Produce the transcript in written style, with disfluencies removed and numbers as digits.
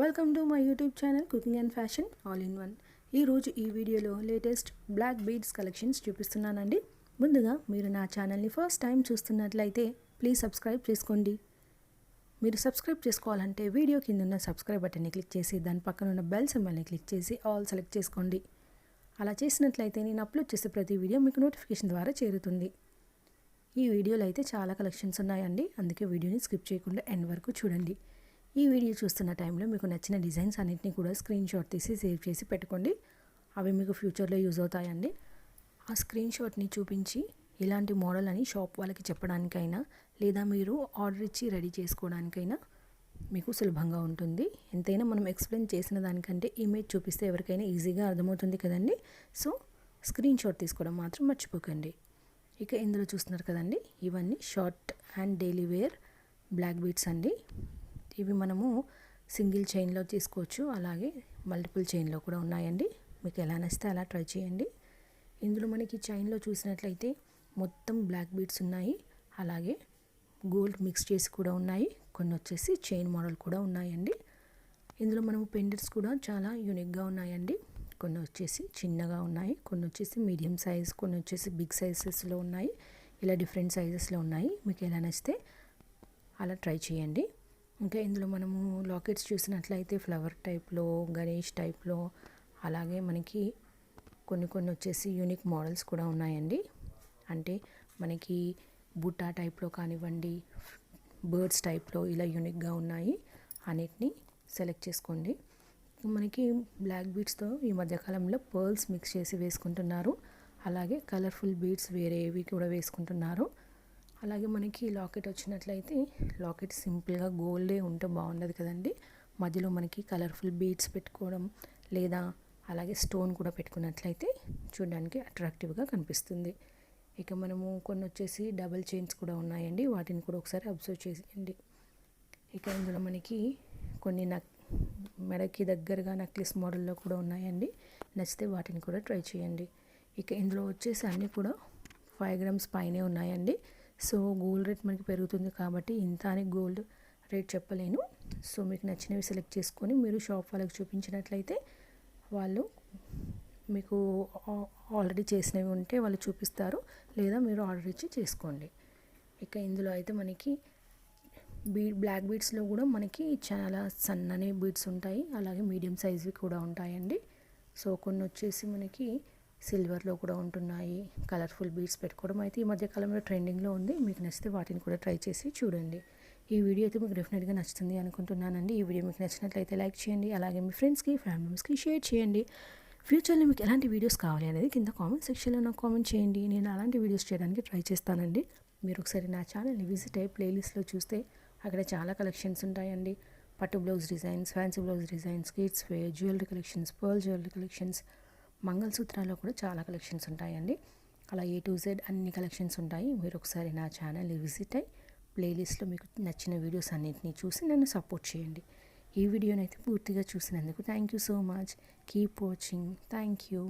Welcome to my YouTube channel cooking and fashion all in one. ఈరోజు ఈ వీడియోలో latest black beads collections చూపిస్తున్నానండి. ముందుగా మీరు నా ఛానల్ని ఫస్ట్ టైం చూస్తున్నట్లయితే ప్లీజ్ సబ్స్క్రైబ్ చేసుకోండి. మీరు సబ్స్క్రైబ్ చేసుకోవాలంటే వీడియో కింద ఉన్న సబ్స్క్రైబ్ బటన్ని క్లిక్ చేసి దాని పక్కన ఉన్న బెల్ సింబల్ని క్లిక్ చేసి ఆల్ సెలెక్ట్ చేసుకోండి. అలా చేసినట్లయితే నేను అప్లోడ్ చేసే ప్రతి వీడియో మీకు నోటిఫికేషన్ ద్వారా చేరుతుంది. ఈ వీడియోలో అయితే చాలా కలెక్షన్స్ ఉన్నాయండి, అందుకే వీడియోని స్కిప్ చేయకుండా ఎండ్ వరకు చూడండి. ఈ వీడియో చూస్తున్న టైంలో మీకు నచ్చిన డిజైన్స్ అన్నింటినీ కూడా స్క్రీన్ షాట్ తీసి సేవ్ చేసి పెట్టుకోండి. అవి మీకు ఫ్యూచర్లో యూజ్ అవుతాయండి. ఆ స్క్రీన్ షాట్ని చూపించి ఇలాంటి మోడల్ అని షాప్ వాళ్ళకి చెప్పడానికైనా లేదా మీరు ఆర్డర్ ఇచ్చి రెడీ చేసుకోవడానికైనా మీకు సులభంగా ఉంటుంది. ఎంతైనా మనం ఎక్స్ప్లెయిన్ చేసిన దానికంటే ఇమేజ్ చూపిస్తే ఎవరికైనా ఈజీగా అర్థమవుతుంది కదండి. సో స్క్రీన్ షాట్ తీసుకోవడం మాత్రం మర్చిపోకండి. ఇక ఇందులో చూస్తున్నారు కదండి, ఇవన్నీ short and daily wear black beads అండి. ఇవి మనము సింగిల్ చైన్లో తీసుకోవచ్చు, అలాగే మల్టిపుల్ చైన్లో కూడా ఉన్నాయండి. మీకు ఎలా నచ్చితే అలా ట్రై చేయండి. ఇందులో మనకి చైన్లో చూసినట్లయితే మొత్తం బ్లాక్ బీడ్స్ ఉన్నాయి, అలాగే గోల్డ్ మిక్స్ చేసి కూడా ఉన్నాయి. కొన్ని వచ్చేసి చైన్ మోడల్ కూడా ఉన్నాయండి. ఇందులో మనము పెండెంట్స్ కూడా చాలా యూనిక్గా ఉన్నాయండి. కొన్ని వచ్చేసి చిన్నగా ఉన్నాయి, కొన్ని వచ్చేసి మీడియం సైజ్, కొన్ని వచ్చేసి బిగ్ సైజెస్లో ఉన్నాయి. ఇలా డిఫరెంట్ సైజెస్లో ఉన్నాయి. మీకు ఎలా నచ్చితే అలా ట్రై చేయండి. ఇంకా ఇందులో మనము లాకెట్స్ చూసినట్లయితే ఫ్లవర్ టైప్లో, గణేష్ టైప్లో, అలాగే మనకి కొన్ని వచ్చేసి యూనిక్ మోడల్స్ కూడా ఉన్నాయండి. అంటే మనకి బుట్టా టైప్లో కానివ్వండి, బర్డ్స్ టైప్లో ఇలా యూనిక్గా ఉన్నాయి. అన్నిటినీ సెలెక్ట్ చేసుకోండి. మనకి బ్లాక్ బీడ్స్తో ఈ మధ్యకాలంలో పర్ల్స్ మిక్స్ చేసి వేసుకుంటున్నారు, అలాగే కలర్ఫుల్ బీడ్స్ వేరేవి కూడా వేసుకుంటున్నారు. అలాగే మనకి లాకెట్ వచ్చినట్లయితే లాకెట్ సింపుల్గా గోల్డే ఉంటే బాగుండదు కదండి. మధ్యలో మనకి కలర్ఫుల్ బీడ్స్ పెట్టుకోవడం లేదా అలాగే స్టోన్ కూడా పెట్టుకున్నట్లయితే చూడడానికి అట్రాక్టివ్గా కనిపిస్తుంది. ఇక మనము కొన్ని వచ్చేసి డబల్ చైన్స్ కూడా ఉన్నాయండి, వాటిని కూడా ఒకసారి అబ్జర్వ్ చేయండి. ఇక ఇందులో మనకి కొన్ని మెడకి దగ్గరగా నెక్లెస్ మోడల్లో కూడా ఉన్నాయండి. నచ్చితే వాటిని కూడా ట్రై చేయండి. ఇక ఇందులో వచ్చేసి అన్నీ కూడా 5 grams పైనే ఉన్నాయండి. సో గోల్డ్ రేట్ మనకి పెరుగుతుంది కాబట్టి ఇంత అని గోల్డ్ రేట్ చెప్పలేను. సో మీకు నచ్చినవి సెలెక్ట్ చేసుకొని మీరు షాప్ వాళ్ళకి చూపించినట్లయితే వాళ్ళు మీకు ఆల్రెడీ చేసినవి ఉంటే వాళ్ళు చూపిస్తారు, లేదా మీరు ఆర్డర్ ఇచ్చి చేసుకోండి. ఇక ఇందులో అయితే మనకి బ్లాక్ బీడ్స్లో కూడా మనకి చాలా సన్నని బీడ్స్ ఉంటాయి, అలాగే మీడియం సైజ్వి కూడా ఉంటాయండి. సో కొన్ని వచ్చేసి మనకి సిల్వర్లో కూడా ఉంటున్నాయి. కలర్ఫుల్ బీడ్స్ పెట్టుకోవడం అయితే ఈ మధ్యకాలంలో ట్రెండింగ్లో ఉంది. మీకు నచ్చితే వాటిని కూడా ట్రై చేసి చూడండి. ఈ వీడియో అయితే మీకు డెఫినెట్గా నచ్చుతుంది అనుకుంటున్నానండి. ఈ వీడియో మీకు నచ్చినట్లయితే లైక్ చేయండి, అలాగే మీ ఫ్రెండ్స్కి, ఫ్యామిలీ మెంబర్స్కి షేర్ చేయండి. ఫ్యూచర్లో మీకు ఎలాంటి వీడియోస్ కావాలి అనేది కింద కామెంట్ సెక్షన్లో నాకు కామెంట్ చేయండి. నేను అలాంటి వీడియోస్ చేయడానికి ట్రై చేస్తానండి. మీరు ఒకసారి నా ఛానల్ని విజిట్ అయ్యి ప్లేలిస్ట్లో చూస్తే అక్కడ చాలా కలెక్షన్స్ ఉంటాయండి. పట్టు blouse designs, fancy blouse designs, kids wear, jewellery collections, pearl jewellery collections, మంగళసూత్రాల్లో కూడా చాలా కలెక్షన్స్ ఉంటాయండి. అలా A to Z అన్ని కలెక్షన్స్ ఉంటాయి. మీరు ఒకసారి నా ఛానల్ని విజిట్ అయ్యి ప్లేలిస్ట్లో మీకు నచ్చిన వీడియోస్ అన్నింటినీ చూసి నన్ను సపోర్ట్ చేయండి. ఈ వీడియోనైతే పూర్తిగా చూసినందుకు thank you so much. Keep watching. Thank you.